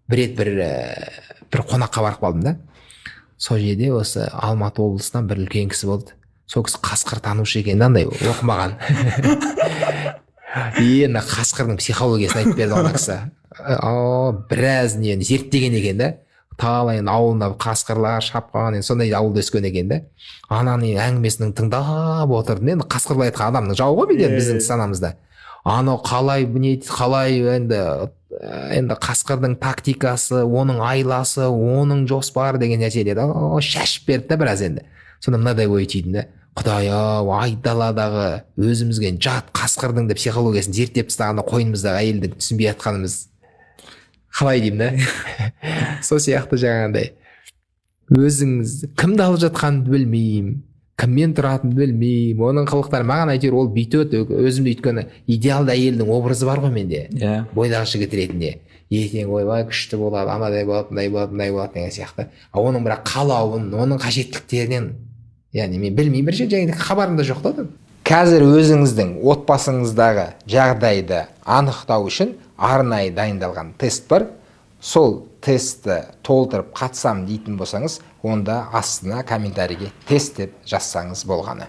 бір қонаққа барып қалдым да. Сол жерде осы Алматы облысынан бір үлкен кісі болды. Сол кісі қасқыр танушы екен да, андай оқымаған. Енді қасқырдың психологиясын айтып берді ана кісі. Біраз нені зерттеген екен да. Талай ауылында қасқырлар шапқан, енді сондай ауылда өскен екен да. Ананың әңгімесінің тыңдап отырдым. Енді қасқырлар айтқан адамның жауы ғой біздің санамызда. Анау қалай енді қасқырдың тактикасы, оның айласы, оның жоспары деген нәрселерді шашып берді да біраз енді. Сонда мынадай ой түйдім да. Құдай-ау, айдаладағы өзімізге жат қасқырдың да психологиясын зерттеп тастағанда қойнымыздағы әйелді түсінбей жатқанымыз қалай деймін да. Сол сияқты жаңағындай өзіңіз кімді алып жатқанымды білмеймін, кіммен тұратынымды білмеймін, оның қылықтары маған әйтеуір ол бүйтеді, өзімді өйткені идеалды әйелдің образы бар ғой менде, бойдағы жігіт ретінде. Ертең ойбай күшті болады, анадай болады, мындай болады, мындай болады деген сияқты. Оның бірақ қалауын, оның қажеттіліктерінен яғни мен білмеймін, бірінші және хабарымда жоқ та. Қазір өзіңіздің отбасыңыздағы жағдайды анықтау үшін арнайы дайындалған тест бар. Сол тестті толтырып қатысам дейтін болсаңыз, онда астына комментарийге тест деп жазсаңыз болғаны.